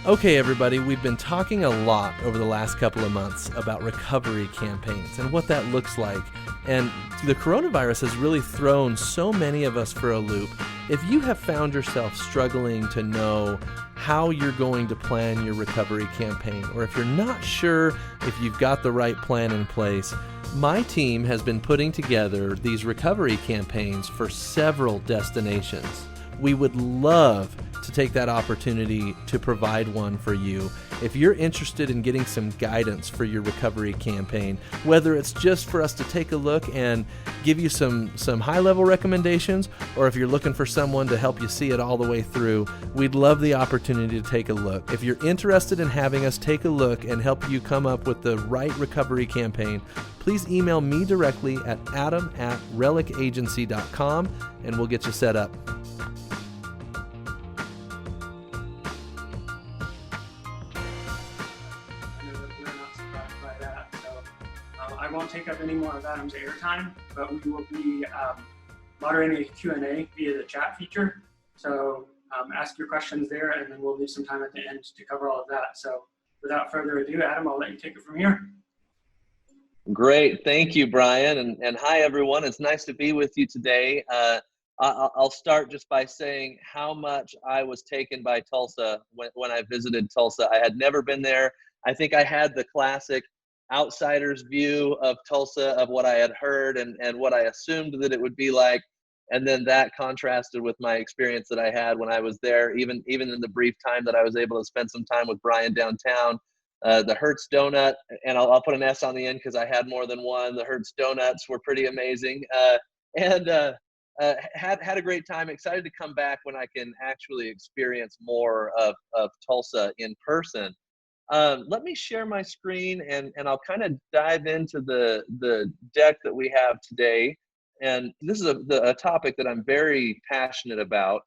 Okay, everybody, we've been talking a lot over the last couple of months about recovery campaigns and what that looks like. And the coronavirus has really thrown so many of us for a loop. If you have found yourself struggling to know how you're going to plan your recovery campaign, or if you're not sure if you've got the right plan in place, my team has been putting together these recovery campaigns for several destinations. We would love to take that opportunity to provide one for you. If you're interested in getting some guidance for your recovery campaign, whether it's just for us to take a look and give you some high-level recommendations, or if you're looking for someone to help you see it all the way through, we'd love the opportunity to take a look. If you're interested in having us take a look and help you come up with the right recovery campaign, please email me directly at adam@relicagency.com and we'll get you set up. I won't take up any more of Adam's airtime, but we will be moderating a Q&A via the chat feature. So ask your questions there, and then we'll leave some time at the end to cover all of that. So without further ado, Adam, I'll let you take it from here. Great. Thank you, Brian. And hi, everyone. It's nice to be with you today. I'll start just by saying how much I was taken by Tulsa when I visited Tulsa. I had never been there. I think I had the classic outsider's view of Tulsa, of what I had heard and what I assumed that it would be like. And then that contrasted with my experience that I had when I was there, even in the brief time that I was able to spend some time with Brian downtown. The Hertz donut, and I'll put an S on the end because I had more than one. The Hertz donuts were pretty amazing, and had a great time. Excited to come back when I can actually experience more of Tulsa in person. Let me share my screen and I'll kind of dive into the deck that we have today. And this is a topic that I'm very passionate about,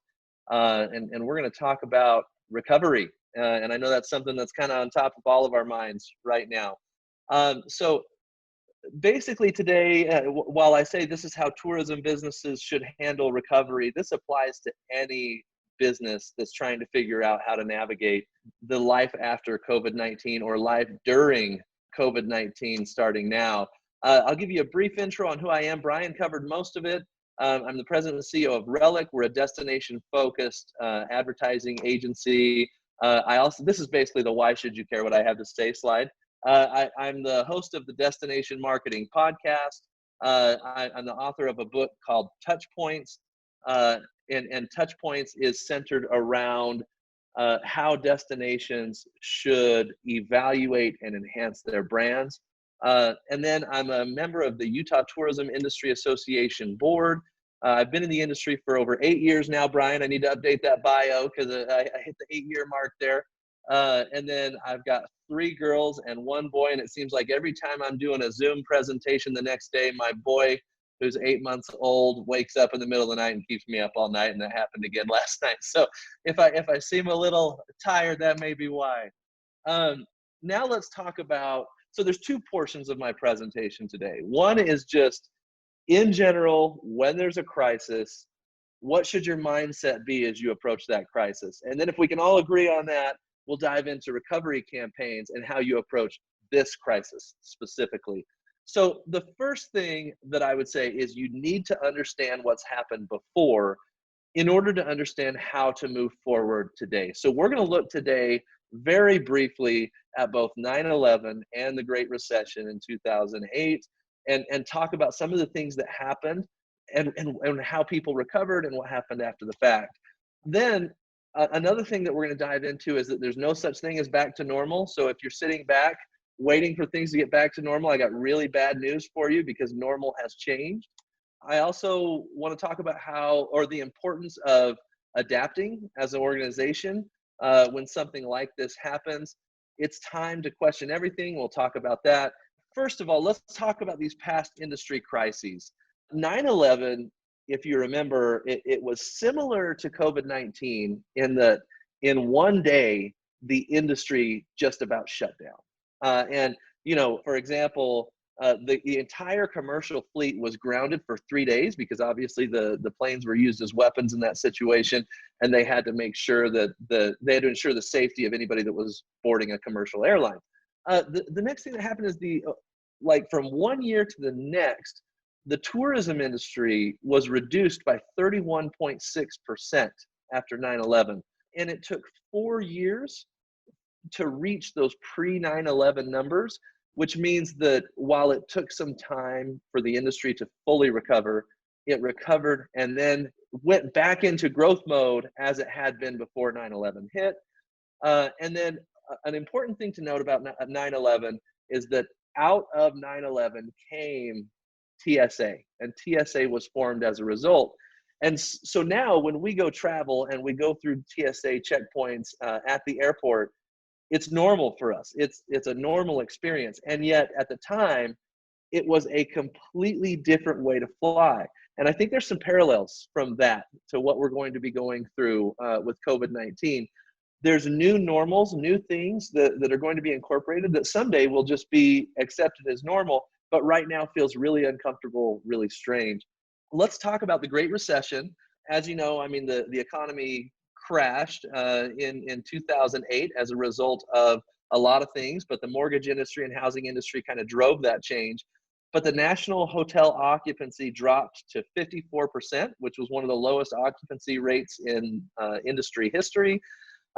and we're going to talk about recovery. And I know that's something that's kind of on top of all of our minds right now. So basically today, while I say this is how tourism businesses should handle recovery, this applies to any business that's trying to figure out how to navigate the life after COVID-19 or life during COVID-19 starting now. I'll give you a brief intro on who I am. Brian covered most of it. I'm the president and CEO of Relic. We're a destination-focused advertising agency. This is basically the why should you care what I have to say slide. I'm the host of the Destination Marketing Podcast. I'm the author of a book called Touch Points. And Touch Points is centered around how destinations should evaluate and enhance their brands. And then I'm a member of the Utah Tourism Industry Association board. I've been in the industry for over 8 years now, Brian. I need to update that bio because I hit the 8-year mark there. And then I've got 3 girls and 1 boy, and it seems like every time I'm doing a Zoom presentation the next day, my boy, who's 8 months old, wakes up in the middle of the night and keeps me up all night, and that happened again last night. So if I seem a little tired, that may be why. Now let's talk about, so there's 2 portions of my presentation today. One is just, in general, when there's a crisis, what should your mindset be as you approach that crisis? And then if we can all agree on that, we'll dive into recovery campaigns and how you approach this crisis specifically. So the first thing that I would say is you need to understand what's happened before in order to understand how to move forward today. So we're going to look today very briefly at both 9/11 and the Great Recession in 2008 and talk about some of the things that happened and how people recovered and what happened after the fact. Then another thing that we're going to dive into is that there's no such thing as back to normal. So if you're sitting back waiting for things to get back to normal, I got really bad news for you because normal has changed. I also want to talk about the importance of adapting as an organization when something like this happens. It's time to question everything. We'll talk about that. First of all, let's talk about these past industry crises. 9/11, if you remember, it was similar to COVID-19 in that in one day, the industry just about shut down. And, for example, The entire commercial fleet was grounded for 3 days because obviously the planes were used as weapons in that situation, and they had to make sure that they had to ensure the safety of anybody that was boarding a commercial airline. The next thing that happened is like from 1 year to the next, the tourism industry was reduced by 31.6% after 9/11, and it took 4 years to reach those pre-9/11 numbers, which means that while it took some time for the industry to fully recover, it recovered and then went back into growth mode as it had been before 9/11 hit. And then an important thing to note about 9/11 is that out of 9/11 came TSA, and TSA was formed as a result. And so now when we go travel and we go through TSA checkpoints at the airport, it's normal for us. It's a normal experience. And yet at the time, it was a completely different way to fly. And I think there's some parallels from that to what we're going to be going through with COVID-19. There's new normals, new things that are going to be incorporated that someday will just be accepted as normal, but right now feels really uncomfortable, really strange. Let's talk about the Great Recession. As you know, I mean, the economy crashed in 2008 as a result of a lot of things, but the mortgage industry and housing industry kind of drove that change. But the national hotel occupancy dropped to 54%, which was one of the lowest occupancy rates in industry history.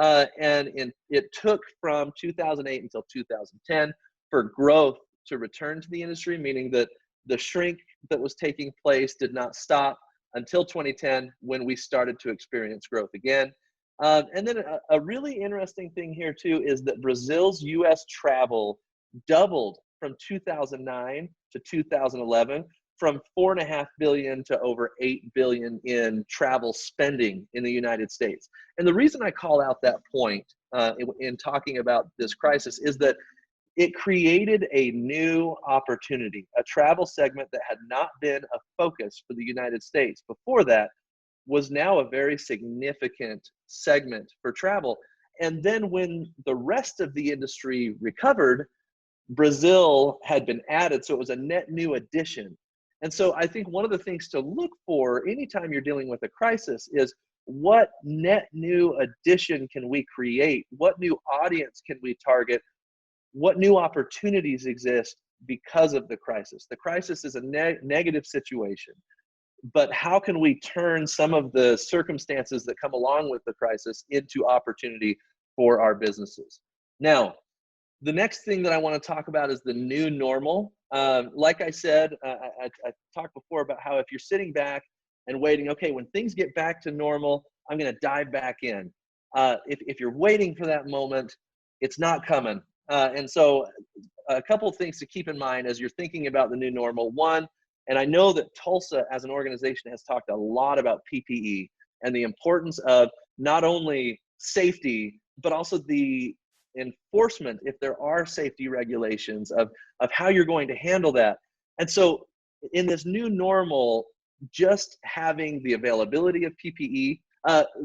It took from 2008 until 2010 for growth to return to the industry, meaning that the shrink that was taking place did not stop until 2010 when we started to experience growth again. And then a really interesting thing here too is that Brazil's US travel doubled from 2009 to 2011, from 4.5 billion to over 8 billion in travel spending in the United States. And the reason I call out that point in talking about this crisis is that it created a new opportunity, a travel segment that had not been a focus for the United States before that was now a very significant segment for travel. And then when the rest of the industry recovered, Brazil had been added, so it was a net new addition. And so I think one of the things to look for anytime you're dealing with a crisis is what net new addition can we create? What new audience can we target? What new opportunities exist because of the crisis? The crisis is a negative situation, but how can we turn some of the circumstances that come along with the crisis into opportunity for our businesses? Now, the next thing that I want to talk about is the new normal. Like I said, I talked before about how if you're sitting back and waiting, okay, when things get back to normal, I'm going to dive back in. If you're waiting for that moment, it's not coming. And so a couple of things to keep in mind as you're thinking about the new normal. One, and I know that Tulsa as an organization has talked a lot about PPE and the importance of not only safety, but also the enforcement, if there are safety regulations of how you're going to handle that. And so in this new normal, just having the availability of PPE,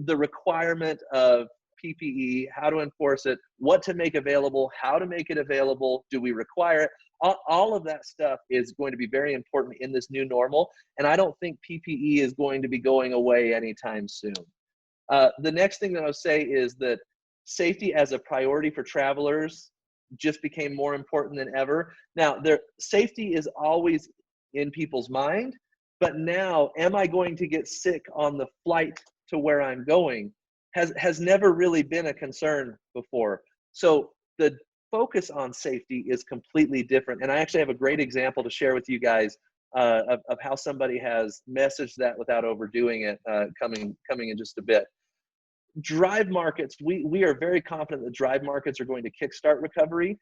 the requirement of PPE, how to enforce it, what to make available, how to make it available, do we require it? All of that stuff is going to be very important in this new normal. And I don't think PPE is going to be going away anytime soon. The next thing that I'll say is that safety as a priority for travelers just became more important than ever. Now, safety is always in people's mind, but now, am I going to get sick on the flight to where I'm going has never really been a concern before. So the focus on safety is completely different. And I actually have a great example to share with you guys of how somebody has messaged that without overdoing it coming in just a bit. Drive markets, we are very confident that drive markets are going to kickstart recovery.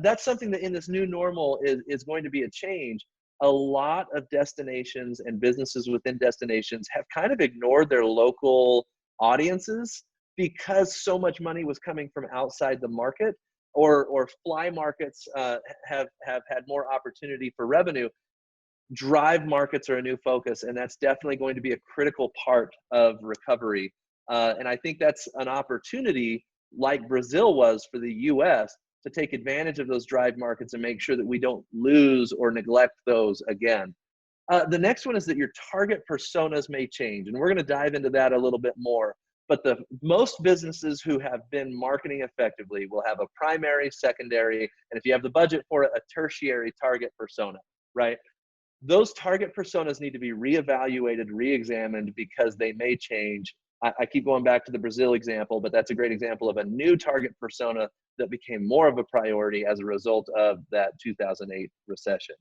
That's something that in this new normal is going to be a change. A lot of destinations and businesses within destinations have kind of ignored their local audiences because so much money was coming from outside the market, or fly markets have had more opportunity for revenue. Drive markets are a new focus, and that's definitely going to be a critical part of recovery. And I think that's an opportunity, like Brazil was for the US, to take advantage of those drive markets and make sure that we don't lose or neglect those again. The next one is that your target personas may change, and we're going to dive into that a little bit more. But most businesses who have been marketing effectively will have a primary, secondary, and if you have the budget for it, a tertiary target persona, right? Those target personas need to be reevaluated, reexamined, because they may change. I keep going back to the Brazil example, but that's a great example of a new target persona that became more of a priority as a result of that 2008 recession.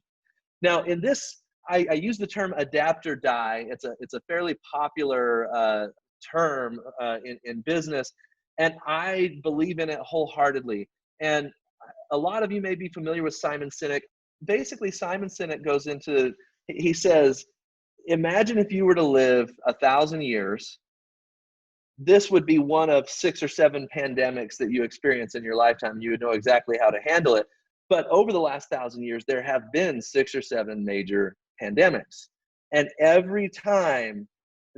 Now, in this, I use the term adapt or die. It's a fairly popular term in business, and I believe in it wholeheartedly. And a lot of you may be familiar with Simon Sinek. Basically, Simon Sinek goes into, he says, imagine if you were to live 1,000 years, this would be one of 6 or 7 pandemics that you experience in your lifetime. You would know exactly how to handle it. But over the last 1,000 years, there have been 6 or 7 major pandemics. And every time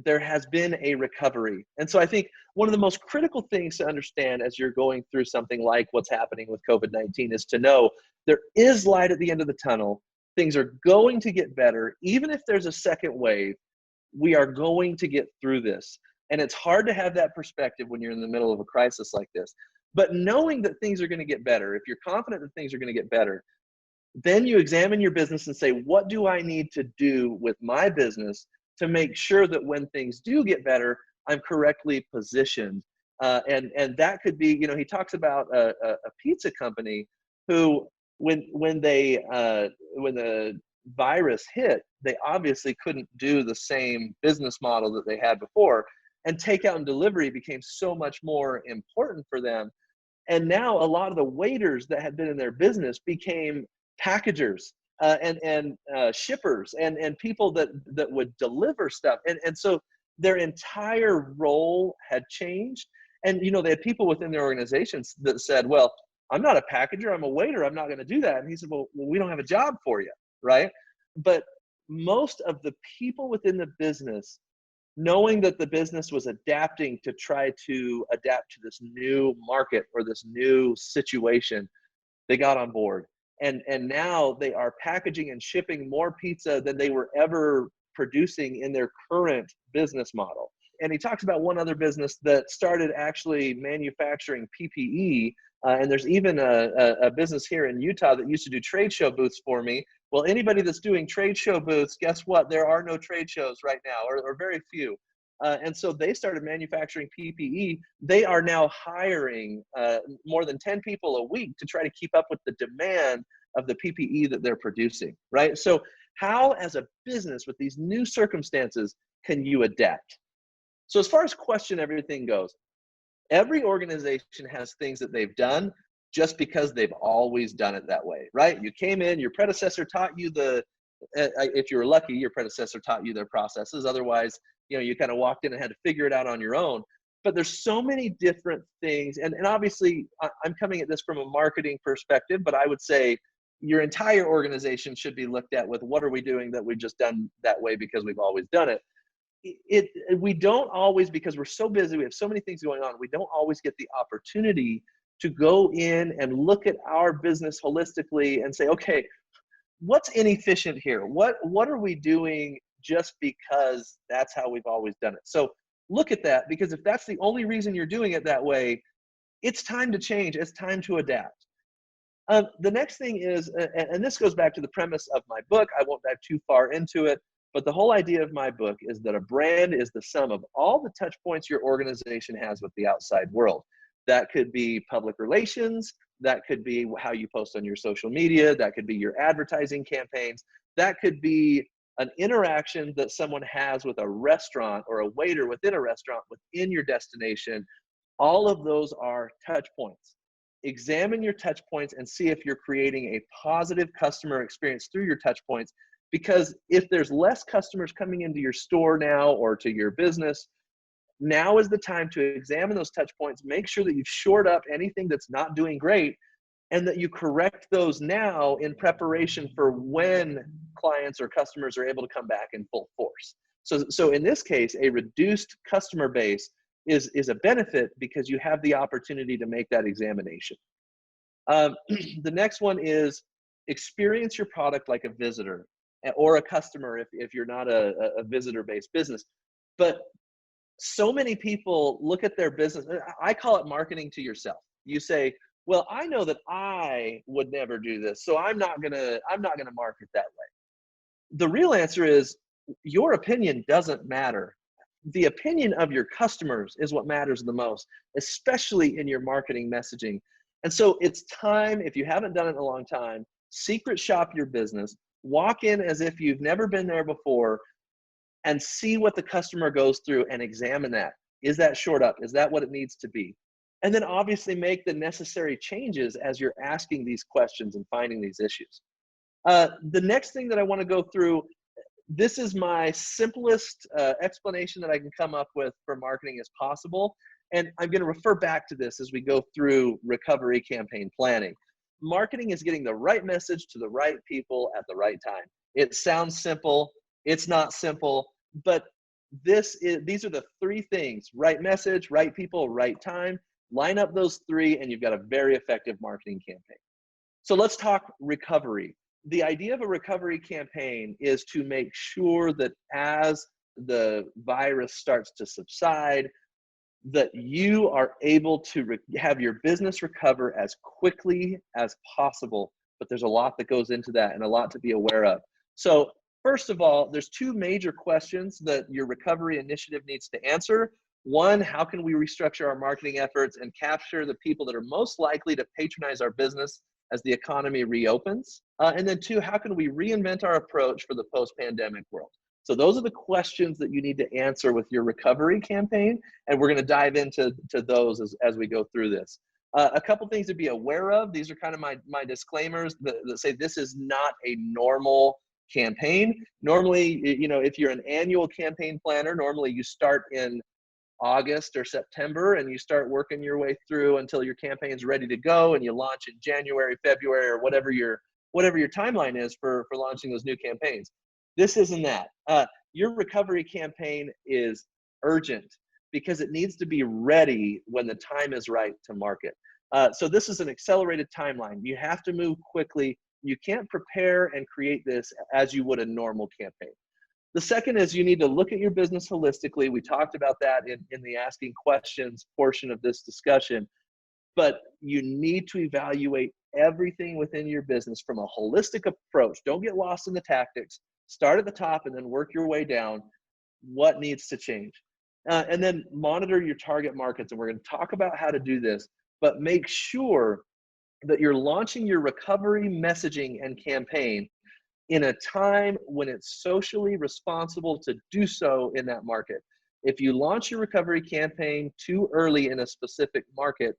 there has been a recovery. And so I think one of the most critical things to understand as you're going through something like what's happening with COVID-19 is to know there is light at the end of the tunnel. Things are going to get better. Even if there's a second wave, we are going to get through this. And it's hard to have that perspective when you're in the middle of a crisis like this. But knowing that things are going to get better, if you're confident that things are going to get better, then you examine your business and say, what do I need to do with my business to make sure that when things do get better, I'm correctly positioned? And that could be, he talks about a pizza company who, when the virus hit, they obviously couldn't do the same business model that they had before. And takeout and delivery became so much more important for them. And now a lot of the waiters that had been in their business became packagers and shippers and people that would deliver stuff. And so their entire role had changed. And, they had people within their organizations that said, well, I'm not a packager, I'm a waiter, I'm not going to do that. And he said, well, we don't have a job for you, right? But most of the people within the business, knowing that the business was adapting to try to adapt to this new market or this new situation, they got on board. And now they are packaging and shipping more pizza than they were ever producing in their current business model. And he talks about one other business that started actually manufacturing PPE. And there's even a business here in Utah that used to do trade show booths for me. Well, anybody that's doing trade show booths, guess what? There are no trade shows right now, or very few. And so they started manufacturing PPE. They are now hiring more than 10 people a week to try to keep up with the demand of the PPE that they're producing, right? So how, as a business with these new circumstances, can you adapt? So as far as question everything goes, every organization has things that they've done just because they've always done it that way, right? You came in, your predecessor taught you if you were lucky, your predecessor taught you their processes. Otherwise, you kind of walked in and had to figure it out on your own. But there's so many different things. And obviously, I'm coming at this from a marketing perspective, but I would say your entire organization should be looked at with, what are we doing that we've just done that way because we've always done it? We don't always, because we're so busy, we have so many things going on, we don't always get the opportunity to go in and look at our business holistically and say, okay, what's inefficient here? What are we doing just because that's how we've always done it? So look at that, because if that's the only reason you're doing it that way, it's time to change. It's time to adapt. The next thing is, and this goes back to the premise of my book, I won't dive too far into it, but the whole idea of my book is that a brand is the sum of all the touch points your organization has with the outside world. That could be public relations, that could be how you post on your social media, that could be your advertising campaigns, that could be an interaction that someone has with a restaurant or a waiter within a restaurant within your destination. All of those are touch points. Examine your touch points and see if you're creating a positive customer experience through your touch points. Because if there's less customers coming into your store now or to your business, now is the time to examine those touch points, make sure that you've shored up anything that's not doing great, and that you correct those now in preparation for when clients or customers are able to come back in full force. So in this case, a reduced customer base is a benefit because you have the opportunity to make that examination. The next one is experience your product like a visitor or a customer if you're not a visitor-based business. But so many people look at their business. I call it marketing to yourself. You say, well, I know that I would never do this, so I'm not gonna market that way. The real answer is your opinion doesn't matter. The opinion of your customers is what matters the most, especially in your marketing messaging. And so it's time, if you haven't done it in a long time, secret shop your business, walk in as if you've never been there before, and see what the customer goes through and examine that. Is that shored up? Is that what it needs to be? And then obviously make the necessary changes as you're asking these questions and finding these issues. The next thing that I want to go through, this is my simplest explanation that I can come up with for marketing as possible. And I'm going to refer back to this as we go through recovery campaign planning. Marketing is getting the right message to the right people at the right time. It sounds simple. It's not simple, but these are the three things: right message, right people, right time. Line up those three and you've got a very effective marketing campaign. So let's talk recovery. The idea of a recovery campaign is to make sure that as the virus starts to subside, that you are able to have your business recover as quickly as possible. But there's a lot that goes into that and a lot to be aware of. So first of all, there's two major questions that your recovery initiative needs to answer. One, how can we restructure our marketing efforts and capture the people that are most likely to patronize our business as the economy reopens? And then two, how can we reinvent our approach for the post-pandemic world? So those are the questions that you need to answer with your recovery campaign, and we're going to dive into those as we go through this. A couple things to be aware of. These are kind of my disclaimers that say this is not a normal campaign. Normally, if you're an annual campaign planner, normally you start in August or September and you start working your way through until your campaign's ready to go, and you launch in January, February, or whatever your timeline is for launching those new campaigns. This isn't that. Your recovery campaign is urgent because it needs to be ready when the time is right to market. So this is an accelerated timeline. You have to move quickly. You can't prepare and create this as you would a normal campaign. The second is you need to look at your business holistically. We talked about that in the asking questions portion of this discussion, but you need to evaluate everything within your business from a holistic approach. Don't get lost in the tactics. Start at the top and then work your way down. What needs to change? And then monitor your target markets. And we're going to talk about how to do this, but make sure that you're launching your recovery messaging and campaign in a time when it's socially responsible to do so in that market. If you launch your recovery campaign too early in a specific market,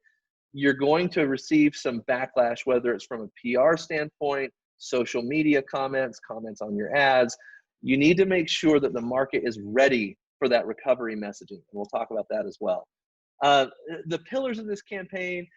you're going to receive some backlash, whether it's from a PR standpoint, social media comments on your ads. You need to make sure that the market is ready for that recovery messaging. And we'll talk about that as well. The pillars of this campaign: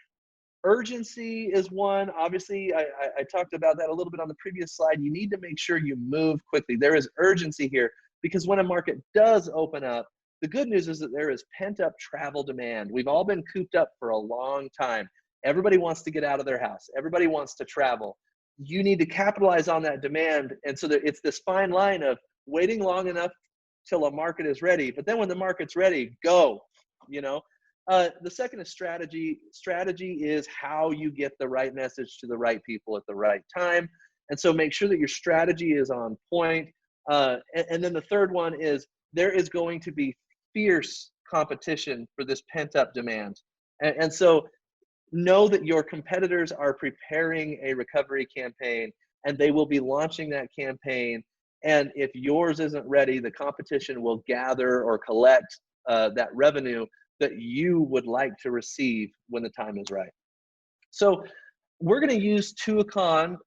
urgency is one. Obviously, I talked about that a little bit on the previous slide. You need to make sure you move quickly. There is urgency here because when a market does open up, the good news is that there is pent-up travel demand. We've all been cooped up for a long time. Everybody wants to get out of their house. Everybody wants to travel. You need to capitalize on that demand. And so that it's this fine line of waiting long enough till a market is ready. But then when the market's ready, go, The second is strategy. Strategy is how you get the right message to the right people at the right time. And so make sure that your strategy is on point. And then the third one is there is going to be fierce competition for this pent-up demand. And so know that your competitors are preparing a recovery campaign and they will be launching that campaign. And if yours isn't ready, the competition will gather or collect that revenue that you would like to receive when the time is right. So we're going to use Tuacahn.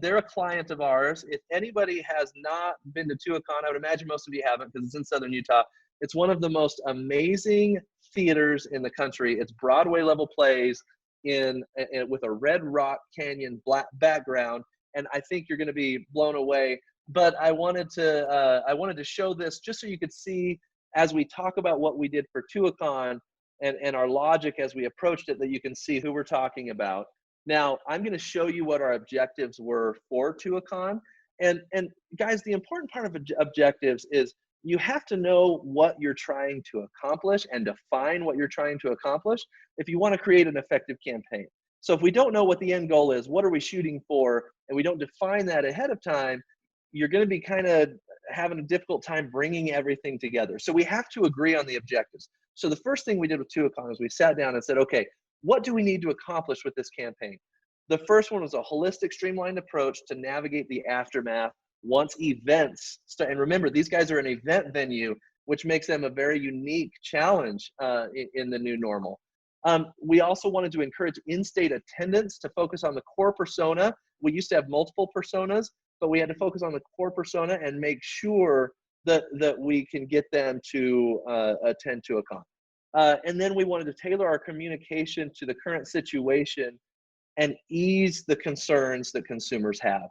They're a client of ours. If anybody has not been to Tuacahn, I would imagine most of you haven't because it's in southern Utah. It's one of the most amazing theaters in the country. It's Broadway level plays with a red rock canyon black background, and I think you're going to be blown away. But I wanted to show this just so you could see, as we talk about what we did for Tuacahn and our logic as we approached it, that you can see who we're talking about. Now, I'm going to show you what our objectives were for Tuacahn. And guys, the important part of objectives is you have to know what you're trying to accomplish and define what you're trying to accomplish if you want to create an effective campaign. So if we don't know what the end goal is, what are we shooting for, and we don't define that ahead of time, you're going to be kind of having a difficult time bringing everything together. So we have to agree on the objectives. So the first thing we did with Tuacahn is we sat down and said, okay, what do we need to accomplish with this campaign? The first one was a holistic, streamlined approach to navigate the aftermath once events start. And remember, these guys are an event venue, which makes them a very unique challenge in the new normal. We also wanted to encourage in-state attendance to focus on the core persona. We used to have multiple personas, but we had to focus on the core persona and make sure that we can get them to attend Tuacahn. And then we wanted to tailor our communication to the current situation and ease the concerns that consumers have.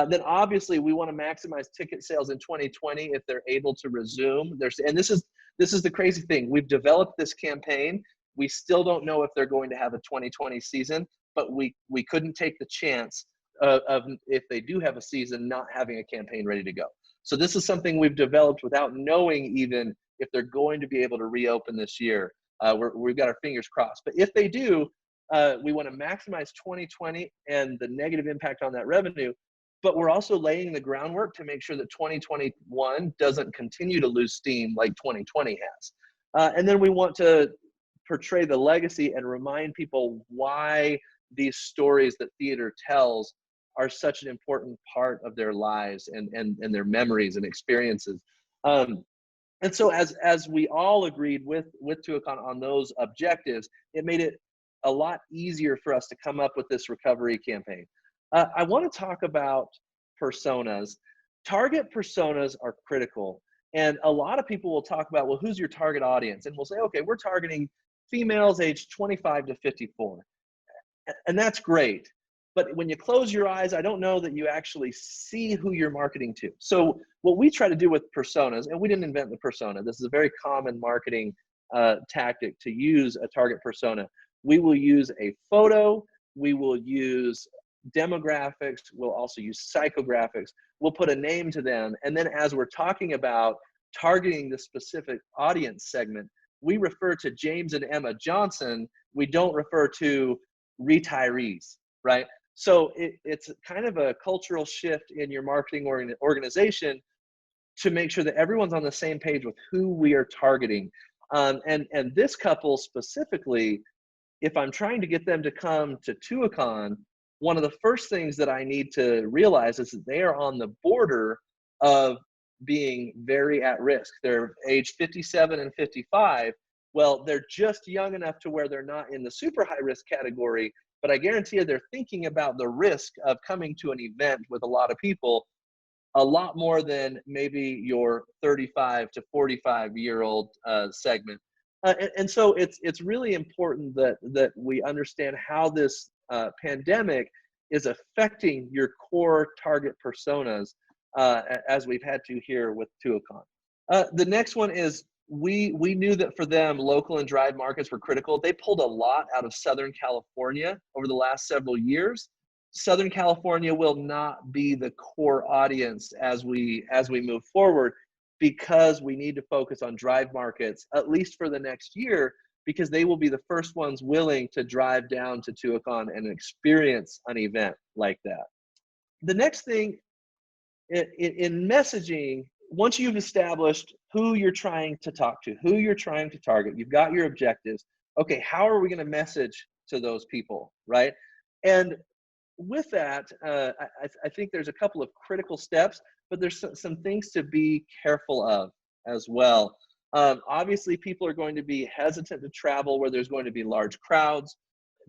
Then obviously we want to maximize ticket sales in 2020 if they're able to resume. And this is the crazy thing. We've developed this campaign. We still don't know if they're going to have a 2020 season, but we couldn't take the chance of if they do have a season, not having a campaign ready to go. So this is something we've developed without knowing even if they're going to be able to reopen this year. We've got our fingers crossed. But if they do, we want to maximize 2020 and the negative impact on that revenue, but we're also laying the groundwork to make sure that 2021 doesn't continue to lose steam like 2020 has. And then we want to portray the legacy and remind people why these stories that theater tells are such an important part of their lives and their memories and experiences. And so as we all agreed with Tuacahn on those objectives, it made it a lot easier for us to come up with this recovery campaign. I want to talk about personas. Target personas are critical. And a lot of people will talk about, well, who's your target audience? And we'll say, okay, we're targeting females aged 25 to 54. And that's great. But when you close your eyes, I don't know that you actually see who you're marketing to. So what we try to do with personas, and we didn't invent the persona. This is a very common marketing tactic to use a target persona. We will use a photo. We will use demographics. We'll also use psychographics. We'll put a name to them. And then as we're talking about targeting the specific audience segment, we refer to James and Emma Johnson. We don't refer to retirees, right? So it's kind of a cultural shift in your marketing organization to make sure that everyone's on the same page with who we are targeting. And this couple specifically, if I'm trying to get them to come to Tuacahn, one of the first things that I need to realize is that they are on the border of being very at risk. They're age 57 and 55. Well, they're just young enough to where they're not in the super high risk category, but I guarantee you they're thinking about the risk of coming to an event with a lot of people a lot more than maybe your 35 to 45-year-old segment. And so it's really important that we understand how this pandemic is affecting your core target personas, as we've had to here with Tuacahn. The next one is we knew that for them, local and drive markets were critical. They pulled a lot out of Southern California over the last several years. Southern California will not be the core audience as we move forward, because we need to focus on drive markets, at least for the next year, because they will be the first ones willing to drive down to Tuacahn and experience an event like that. The next thing in messaging, once you've established who you're trying to talk to, who you're trying to target, you've got your objectives, okay, how are we going to message to those people, right? And with that, I think there's a couple of critical steps, but there's some things to be careful of as well. Obviously, people are going to be hesitant to travel where there's going to be large crowds,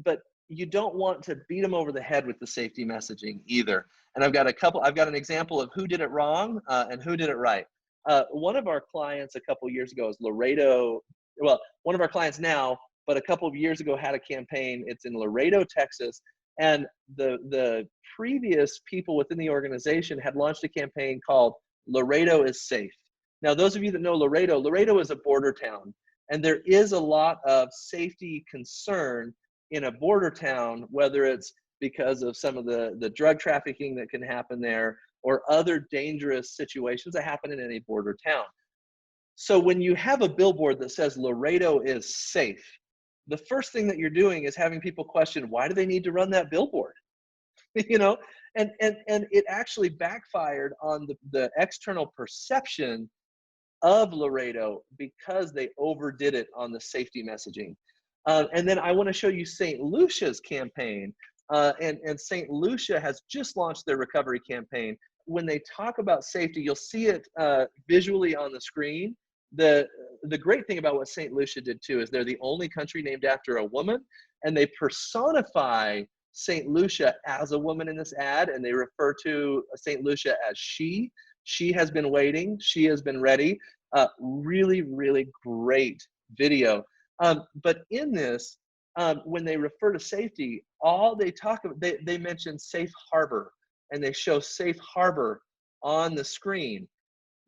but you don't want to beat them over the head with the safety messaging either. And I've got an example of who did it wrong and who did it right. One of our clients a couple years ago is Laredo. Well, one of our clients now, but a couple of years ago had a campaign. It's in Laredo, Texas. And the previous people within the organization had launched a campaign called Laredo is Safe. Now, those of you that know Laredo is a border town. And there is a lot of safety concern in a border town, whether it's because of some of the drug trafficking that can happen there, or other dangerous situations that happen in any border town. So when you have a billboard that says Laredo is safe, the first thing that you're doing is having people question, why do they need to run that billboard? You know, and it actually backfired on the external perception of Laredo because they overdid it on the safety messaging. And then I want to show you St. Lucia's campaign. And St. Lucia has just launched their recovery campaign. When they talk about safety, you'll see it visually on the screen. The great thing about what St. Lucia did too is they're the only country named after a woman, and they personify St. Lucia as a woman in this ad, and they refer to St. Lucia as she. She has been waiting. She has been ready. Really, really great video. But in this, when they refer to safety, all they talk about, they mention safe harbor, and they show safe harbor on the screen.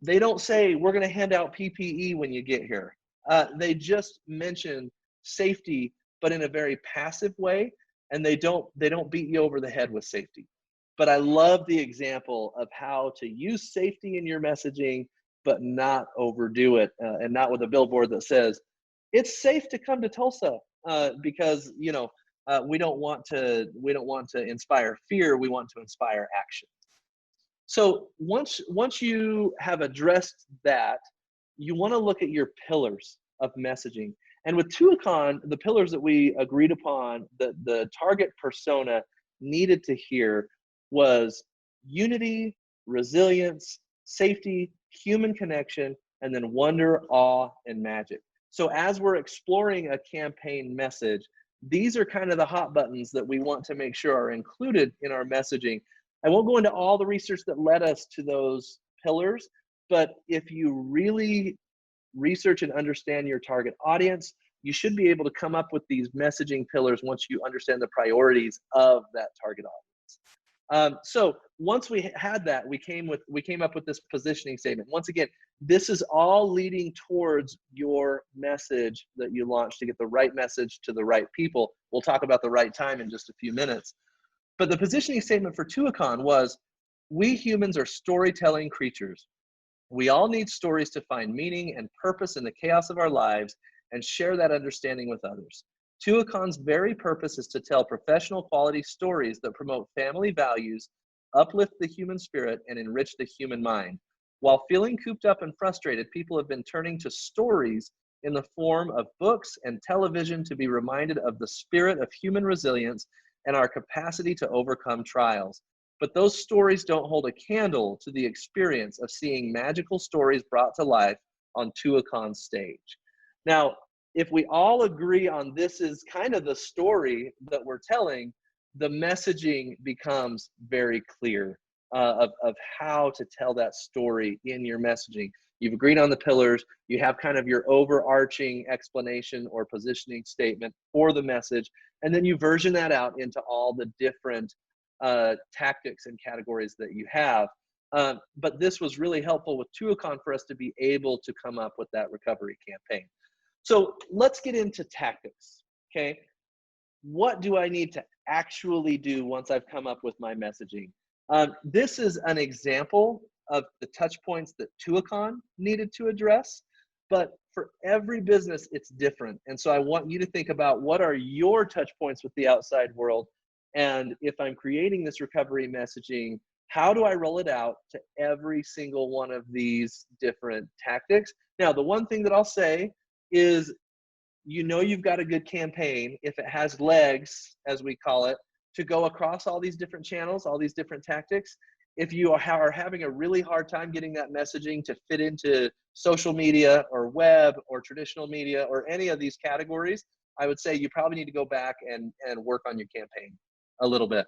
They don't say, we're going to hand out PPE when you get here. They just mention safety, but in a very passive way, and they don't beat you over the head with safety. But I love the example of how to use safety in your messaging, but not overdo it, and not with a billboard that says, it's safe to come to Tulsa, because, you know, we don't want to inspire fear. We want to inspire action. So once you have addressed that, you want to look at your pillars of messaging. And with Tuacahn, the pillars that we agreed upon, the target persona needed to hear was unity, resilience, safety, human connection, and then wonder, awe, and magic. So as we're exploring a campaign message, these are kind of the hot buttons that we want to make sure are included in our messaging. I won't go into all the research that led us to those pillars, but if you really research and understand your target audience, you should be able to come up with these messaging pillars once you understand the priorities of that target audience. So once we had that, we came up with this positioning statement. Once again, this is all leading towards your message that you launch to get the right message to the right people. We'll talk about the right time in just a few minutes. But the positioning statement for Tuacahn was, we humans are storytelling creatures. We all need stories to find meaning and purpose in the chaos of our lives and share that understanding with others. Tuacahn's very purpose is to tell professional quality stories that promote family values, uplift the human spirit, and enrich the human mind. While feeling cooped up and frustrated, people have been turning to stories in the form of books and television to be reminded of the spirit of human resilience and our capacity to overcome trials. But those stories don't hold a candle to the experience of seeing magical stories brought to life on Tuacahn stage. Now, if we all agree on this is kind of the story that we're telling, the messaging becomes very clear of how to tell that story in your messaging. You've agreed on the pillars, you have kind of your overarching explanation or positioning statement for the message, and then you version that out into all the different tactics and categories that you have. But this was really helpful with Tuacahn for us to be able to come up with that recovery campaign. So let's get into tactics, okay? What do I need to actually do once I've come up with my messaging? This is an example of the touch points that Tuacahn needed to address, but for every business, it's different. And so I want you to think about, what are your touch points with the outside world? And if I'm creating this recovery messaging, how do I roll it out to every single one of these different tactics? Now, the one thing that I'll say is, you know, you've got a good campaign if it has legs, as we call it, to go across all these different channels, all these different tactics. If you are having a really hard time getting that messaging to fit into social media or web or traditional media or any of these categories, I would say you probably need to go back and work on your campaign a little bit.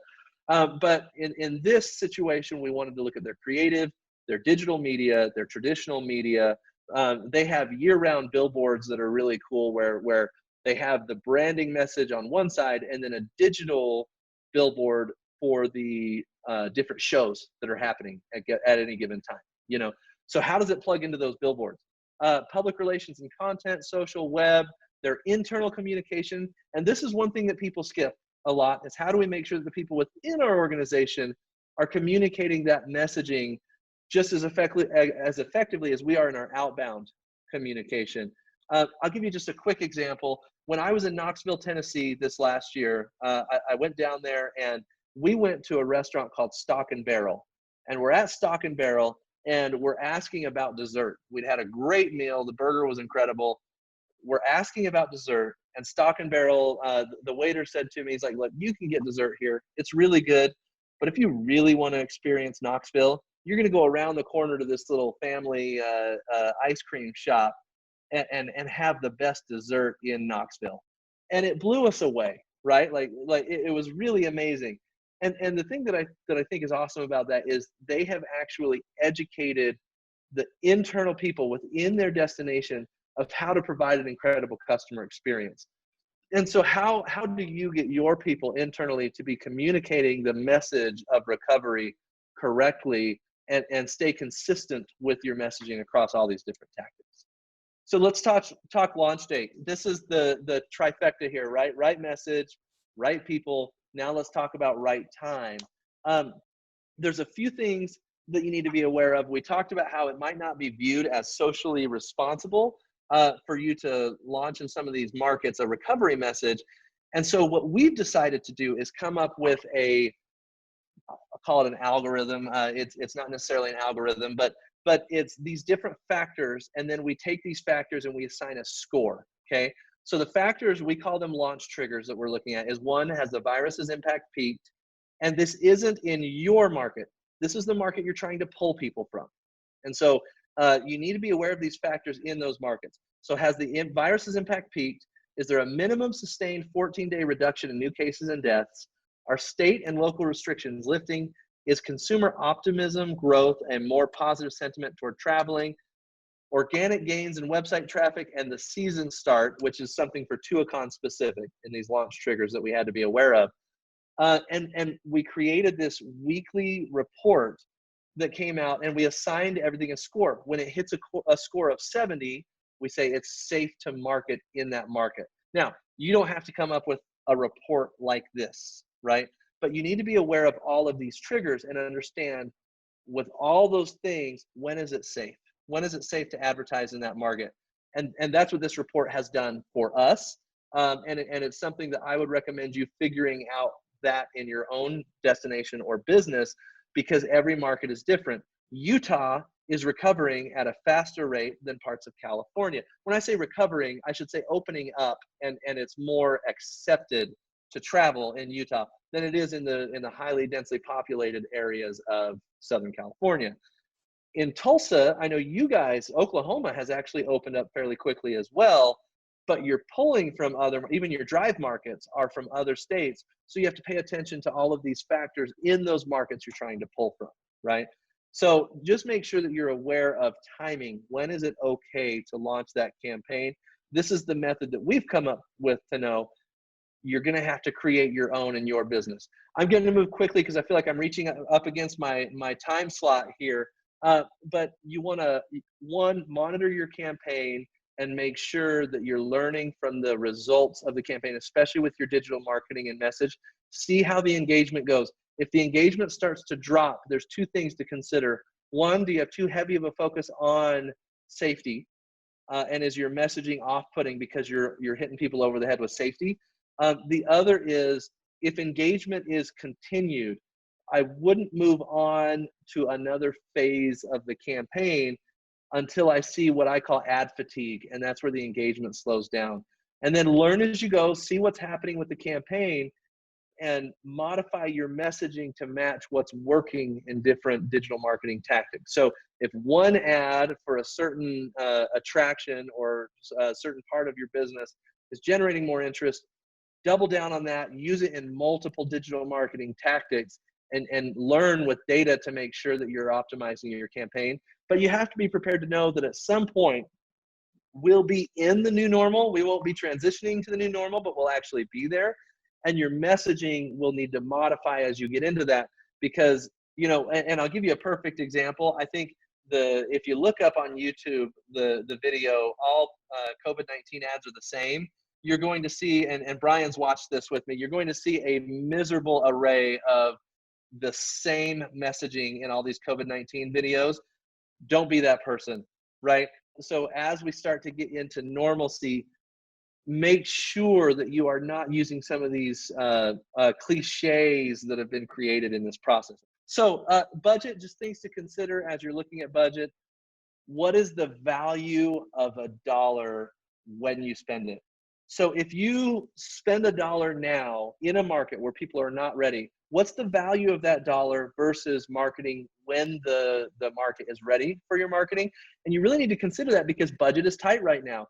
But in this situation, we wanted to look at their creative, their digital media, their traditional media. They have year-round billboards that are really cool, where they have the branding message on one side and then a digital billboard for the different shows that are happening at any given time. You know, so how does it plug into those billboards? Public relations and content, social, web, their internal communication. And this is one thing that people skip. a lot is how do we make sure that the people within our organization are communicating that messaging just as effectively as we are in our outbound communication. I'll give you just a quick example. When I was in Knoxville, Tennessee this last year, I went down there and we went to a restaurant called Stock and Barrel. And we're at Stock and Barrel and we're asking about dessert. We'd had a great meal. The burger was incredible. We're asking about dessert, and Stock and Barrel, the waiter said to me, he's like, look, you can get dessert here. It's really good. But if you really want to experience Knoxville, you're going to go around the corner to this little family ice cream shop and have the best dessert in Knoxville. And it blew us away, right? Like it was really amazing. And the thing that I think is awesome about that is they have actually educated the internal people within their destination of how to provide an incredible customer experience. And so how do you get your people internally to be communicating the message of recovery correctly and stay consistent with your messaging across all these different tactics? So let's talk launch date. This is the trifecta here, right? Right message, right people. Now let's talk about right time. There's a few things that you need to be aware of. We talked about how it might not be viewed as socially responsible for you to launch in some of these markets a recovery message. And so what we've decided to do is come up with I'll call it an algorithm. It's not necessarily an algorithm, but it's these different factors. And then we take these factors and we assign a score, okay? So the factors, we call them launch triggers that we're looking at, is one, has the virus's impact peaked? And this isn't in your market. This is the market you're trying to pull people from. And so you need to be aware of these factors in those markets. So has the virus's impact peaked? Is there a minimum sustained 14-day reduction in new cases and deaths? Are state and local restrictions lifting? Is consumer optimism, growth, and more positive sentiment toward traveling? Organic gains in website traffic and the season start, which is something for Tuacahn specific in these launch triggers that we had to be aware of. And we created this weekly report that came out, and we assigned everything a score. When it hits a score of 70, we say it's safe to market in that market. Now, you don't have to come up with a report like this, right? But you need to be aware of all of these triggers and understand with all those things, when is it safe? When is it safe to advertise in that market? And that's what this report has done for us. And it's something that I would recommend you figuring out that in your own destination or business, because every market is different. Utah is recovering at a faster rate than parts of California. When I say recovering, I should say opening up, and it's more accepted to travel in Utah than it is in the highly densely populated areas of Southern California. In Tulsa, I know you guys, Oklahoma has actually opened up fairly quickly as well, but you're pulling from even your drive markets are from other states. So you have to pay attention to all of these factors in those markets you're trying to pull from, right? So just make sure that you're aware of timing. When is it okay to launch that campaign? This is the method that we've come up with to know you're going to have to create your own in your business. I'm going to move quickly because I feel like I'm reaching up against my time slot here. But you want to, one, monitor your campaign and make sure that you're learning from the results of the campaign, especially with your digital marketing and message. See how the engagement goes. If the engagement starts to drop, there's two things to consider. One, do you have too heavy of a focus on safety? And is your messaging off-putting because you're hitting people over the head with safety? The other is, if engagement is continued, I wouldn't move on to another phase of the campaign until I see what I call ad fatigue, and that's where the engagement slows down. And then learn as you go, see what's happening with the campaign, and modify your messaging to match what's working in different digital marketing tactics. So if one ad for a certain attraction or a certain part of your business is generating more interest, double down on that, use it in multiple digital marketing tactics, and learn with data to make sure that you're optimizing your campaign. But you have to be prepared to know that at some point we'll be in the new normal. We won't be transitioning to the new normal, but we'll actually be there. And your messaging will need to modify as you get into that, because, and I'll give you a perfect example. I think if you look up on YouTube, the video, all COVID-19 ads are the same. you're going to see, and Brian's watched this with me, you're going to see a miserable array of the same messaging in all these COVID-19 videos. Don't be that person, right? So as we start to get into normalcy, make sure that you are not using some of these cliches that have been created in this process. So budget, just things to consider as you're looking at budget. What is the value of a dollar when you spend it? So if you spend a dollar now in a market where people are not ready, what's the value of that dollar versus marketing when the market is ready for your marketing? And you really need to consider that, because budget is tight right now.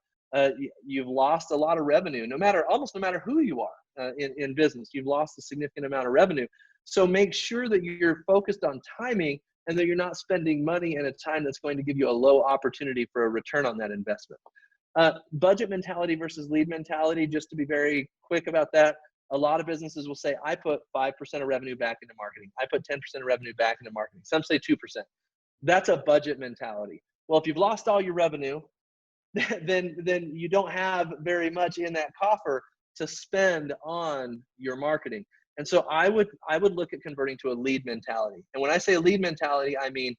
You've lost a lot of revenue, almost no matter who you are in business. You've lost a significant amount of revenue. So make sure that you're focused on timing and that you're not spending money in a time that's going to give you a low opportunity for a return on that investment. Budget mentality versus lead mentality, just to be very quick about that. A lot of businesses will say, I put 5% of revenue back into marketing. I put 10% of revenue back into marketing. Some say 2%. That's a budget mentality. Well, if you've lost all your revenue, then you don't have very much in that coffer to spend on your marketing. And so I would look at converting to a lead mentality. And when I say a lead mentality, I mean,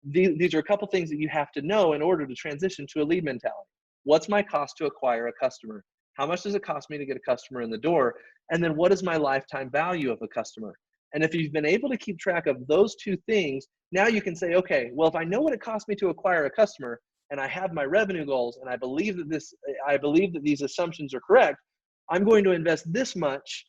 these are a couple things that you have to know in order to transition to a lead mentality. What's my cost to acquire a customer? How much does it cost me to get a customer in the door? And then what is my lifetime value of a customer? And if you've been able to keep track of those two things, now you can say, okay, well, if I know what it costs me to acquire a customer, and I have my revenue goals, and I believe that these assumptions are correct, I'm going to invest this much,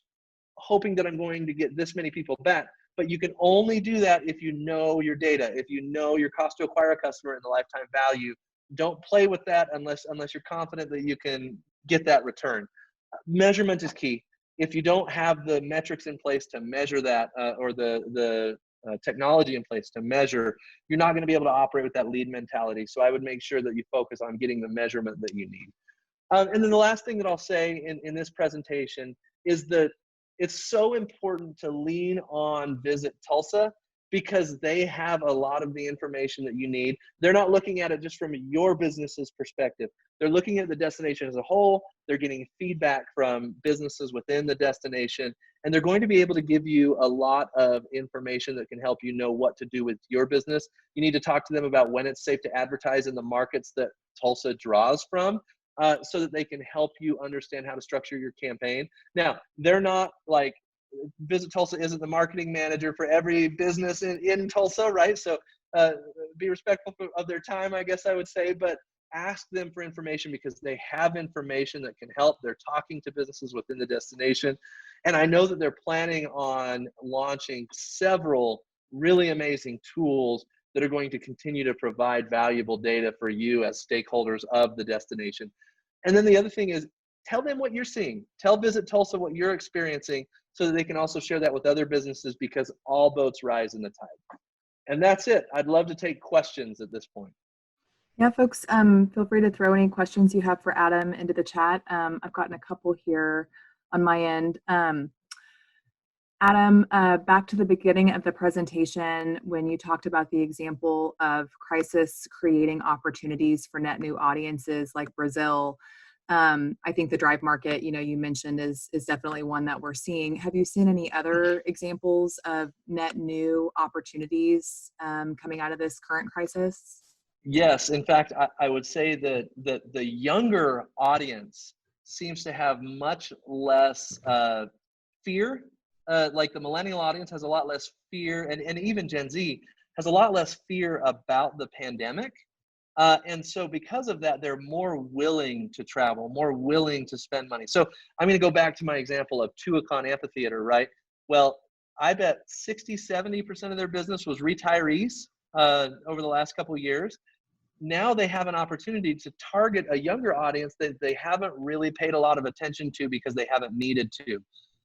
hoping that I'm going to get this many people back. But you can only do that if you know your data, if you know your cost to acquire a customer and the lifetime value. Don't play with that unless you're confident that you can get that return. Measurement is key. If you don't have the metrics in place to measure that, or the technology in place to measure, you're not going to be able to operate with that lead mentality. So I would make sure that you focus on getting the measurement that you need. And then the last thing that I'll say in this presentation is that it's so important to lean on Visit Tulsa, because they have a lot of the information that you need. They're not looking at it just from your business's perspective. They're looking at the destination as a whole. They're getting feedback from businesses within the destination, and they're going to be able to give you a lot of information that can help you know what to do with your business. You need to talk to them about when it's safe to advertise in the markets that Tulsa draws from, so that they can help you understand how to structure your campaign. Now, they're not like, Visit Tulsa isn't the marketing manager for every business in Tulsa, right? So be respectful of their time, I guess I would say, but ask them for information, because they have information that can help. They're talking to businesses within the destination. And I know that they're planning on launching several really amazing tools that are going to continue to provide valuable data for you as stakeholders of the destination. And then the other thing is, tell them what you're seeing. Tell Visit Tulsa what you're experiencing, so that they can also share that with other businesses, because all boats rise in the tide. And that's it. I'd love to take questions at this point. Yeah, folks, feel free to throw any questions you have for Adam into the chat. I've gotten a couple here on my end. Adam, back to the beginning of the presentation when you talked about the example of crisis creating opportunities for net new audiences like Brazil. I think the drive market, you mentioned is definitely one that we're seeing. Have you seen any other examples of net new opportunities coming out of this current crisis? Yes, in fact, I would say that the younger audience seems to have much less fear. Like the millennial audience has a lot less fear, and even Gen Z has a lot less fear about the pandemic. And so because of that, they're more willing to travel, more willing to spend money. So I'm going to go back to my example of Tuacahn Amphitheater, right? Well, I bet 60-70% of their business was retirees over the last couple of years. Now they have an opportunity to target a younger audience that they haven't really paid a lot of attention to because they haven't needed to.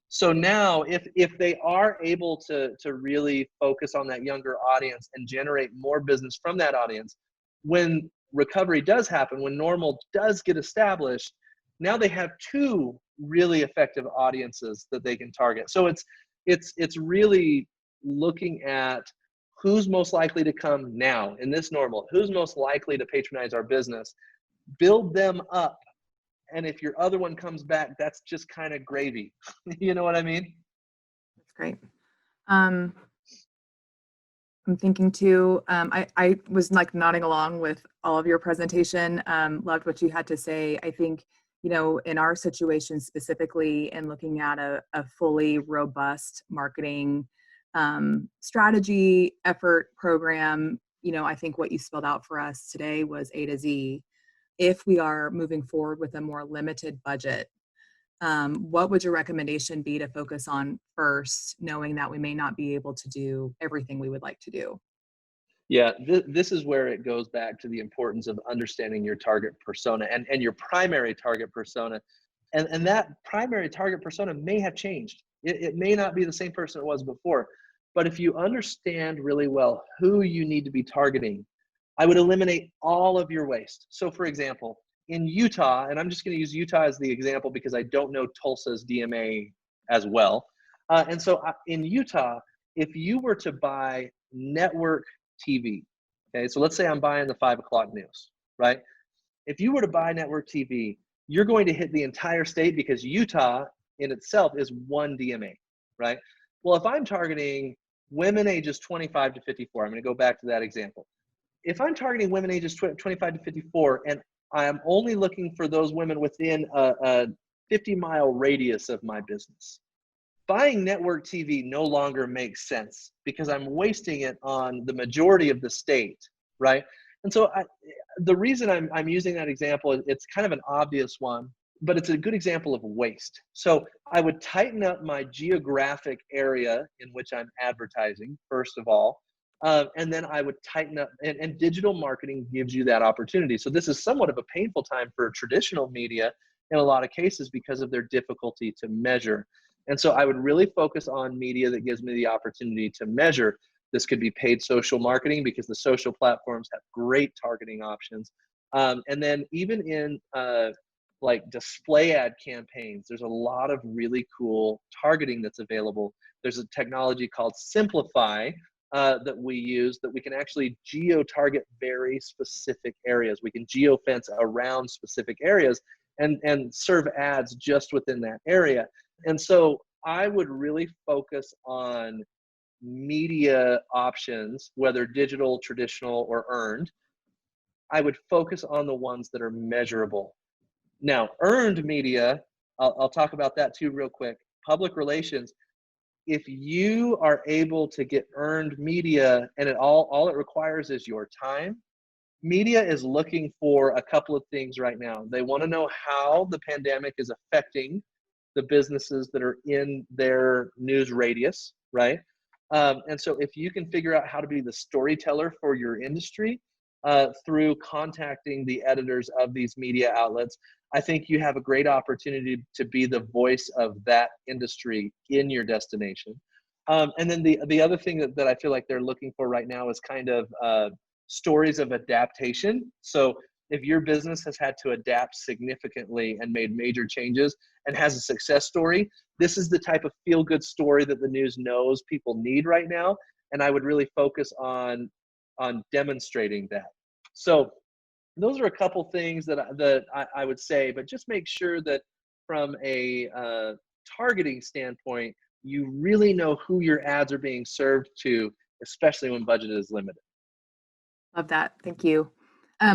So now if they are able to really focus on that younger audience and generate more business from that audience, when recovery does happen, when normal does get established, now they have two really effective audiences that they can target. So it's really looking at who's most likely to come now in this normal, who's most likely to patronize our business, build them up, And if your other one comes back, that's just kind of gravy. You know what I mean? That's great. I'm thinking too, I was like nodding along with all of your presentation, loved what you had to say. I think, in our situation specifically, and looking at a fully robust marketing strategy, effort, program, I think what you spelled out for us today was A to Z. If we are moving forward with a more limited budget, what would your recommendation be to focus on first, knowing that we may not be able to do everything we would like to do? Yeah, this is where it goes back to the importance of understanding your target persona and your primary target persona. And that primary target persona may have changed. It may not be the same person it was before. But if you understand really well who you need to be targeting, I would eliminate all of your waste. So for example, in Utah, and I'm just going to use Utah as the example because I don't know Tulsa's DMA as well. In Utah, if you were to buy network TV, okay, so let's say I'm buying the 5 o'clock news, right? If you were to buy network TV, you're going to hit the entire state because Utah in itself is one DMA, right? Well, if I'm targeting women ages 25 to 54, I'm going to go back to that example. If I'm targeting women ages 25 to 54 and I'm only looking for those women within a 50-mile radius of my business, buying network TV no longer makes sense because I'm wasting it on the majority of the state, right? And so the reason I'm using that example, it's kind of an obvious one, but it's a good example of waste. So I would tighten up my geographic area in which I'm advertising, first of all, and then I would tighten up, and digital marketing gives you that opportunity. So this is somewhat of a painful time for traditional media in a lot of cases because of their difficulty to measure. And so I would really focus on media that gives me the opportunity to measure. This could be paid social marketing because the social platforms have great targeting options. And then even in like display ad campaigns, there's a lot of really cool targeting that's available. There's a technology called Simplify that we use that we can actually geo-target very specific areas. We can geo-fence around specific areas and serve ads just within that area. And so I would really focus on media options, whether digital, traditional, or earned. I would focus on the ones that are measurable. Now, earned media, I'll talk about that too real quick. Public relations, if you are able to get earned media and all it requires is your time, media is looking for a couple of things right now. They want to know how the pandemic is affecting the businesses that are in their news radius, right? And so if you can figure out how to be the storyteller for your industry through contacting the editors of these media outlets, I think you have a great opportunity to be the voice of that industry in your destination. And then the other thing that I feel like they're looking for right now is kind of stories of adaptation. So if your business has had to adapt significantly and made major changes and has a success story, this is the type of feel-good story that the news knows people need right now. And I would really focus on demonstrating that. So those are a couple things that I would say, but just make sure that from a targeting standpoint, you really know who your ads are being served to, especially when budget is limited. Love that. Thank you.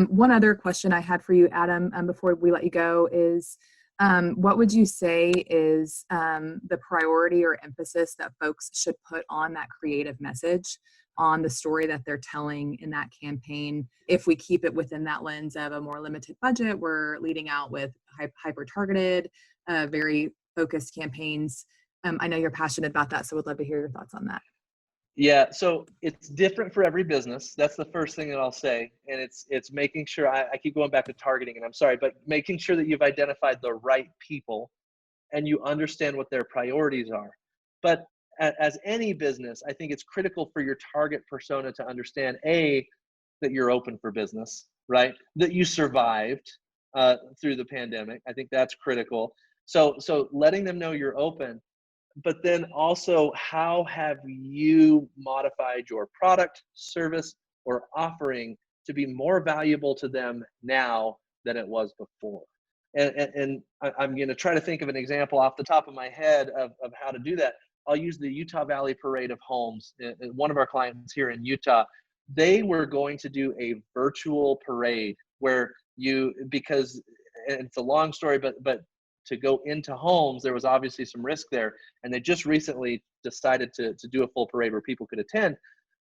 One other question I had for you, Adam, before we let you go is, what would you say is the priority or emphasis that folks should put on that creative message, on the story that they're telling in that campaign? If we keep it within that lens of a more limited budget, we're leading out with hyper-targeted, very focused campaigns. I know you're passionate about that, so would love to hear your thoughts on that. Yeah, so it's different for every business. That's the first thing that I'll say. And it's making sure, I keep going back to targeting, and I'm sorry, but making sure that you've identified the right people and you understand what their priorities are. But as any business, I think it's critical for your target persona to understand, A, that you're open for business, right? That you survived through the pandemic. I think that's critical. So letting them know you're open. But then also, how have you modified your product, service, or offering to be more valuable to them now than it was before? And I'm going to try to think of an example off the top of my head of how to do that. I'll use the Utah Valley Parade of Homes. One of our clients here in Utah, they were going to do a virtual parade where because it's a long story, but to go into homes, there was obviously some risk there. And they just recently decided to do a full parade where people could attend.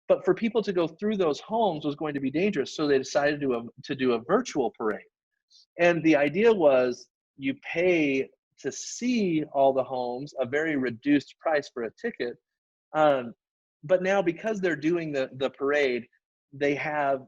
But for people to go through those homes was going to be dangerous. So they decided to do a virtual parade. And the idea was you pay to see all the homes, a very reduced price for a ticket. But now because they're doing the parade, they have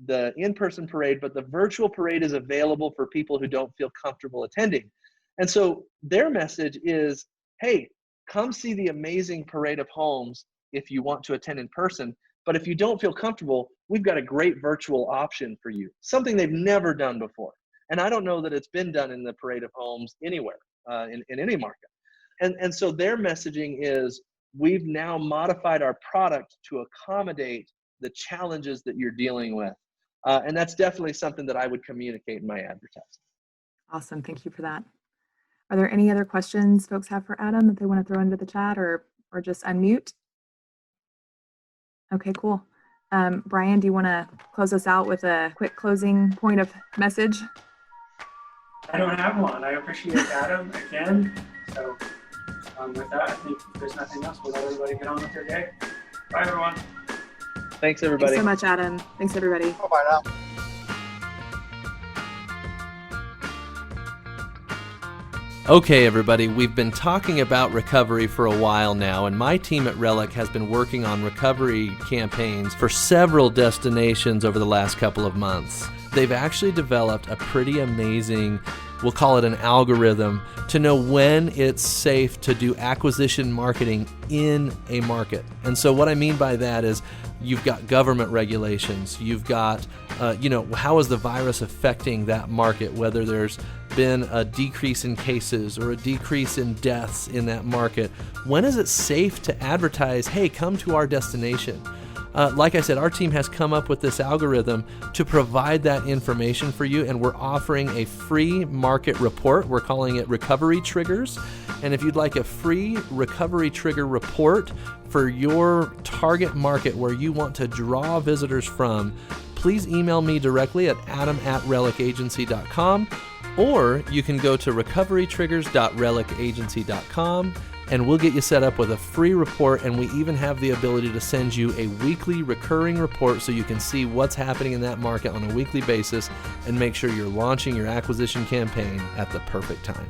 the in-person parade, but the virtual parade is available for people who don't feel comfortable attending. And so their message is, hey, come see the amazing parade of homes if you want to attend in person. But if you don't feel comfortable, we've got a great virtual option for you, something they've never done before. And I don't know that it's been done in the parade of homes anywhere, in any market. And so their messaging is, we've now modified our product to accommodate the challenges that you're dealing with. And that's definitely something that I would communicate in my advertising. Awesome. Thank you for that. Are there any other questions folks have for Adam that they want to throw into the chat or just unmute? Okay, cool. Brian, do you want to close us out with a quick closing point of message? I don't have one. I appreciate Adam again. So with that, I think if there's nothing else, we'll let everybody get on with their day. Bye, everyone. Thanks, everybody. Thanks so much, Adam. Thanks, everybody. Bye now. Okay, everybody, we've been talking about recovery for a while now, and my team at Relic has been working on recovery campaigns for several destinations over the last couple of months. They've actually developed a pretty amazing, we'll call it an algorithm, to know when it's safe to do acquisition marketing in a market. And so what I mean by that is you've got government regulations, you've got, how is the virus affecting that market, whether there's been a decrease in cases or a decrease in deaths in that market. When is it safe to advertise, hey, come to our destination? Like I said, our team has come up with this algorithm to provide that information for you, and we're offering a free market report. We're calling it Recovery Triggers. And if you'd like a free Recovery Trigger report for your target market where you want to draw visitors from, please email me directly at adam@relicagency.com, or you can go to recoverytriggers.relicagency.com and we'll get you set up with a free report, and we even have the ability to send you a weekly recurring report so you can see what's happening in that market on a weekly basis and make sure you're launching your acquisition campaign at the perfect time.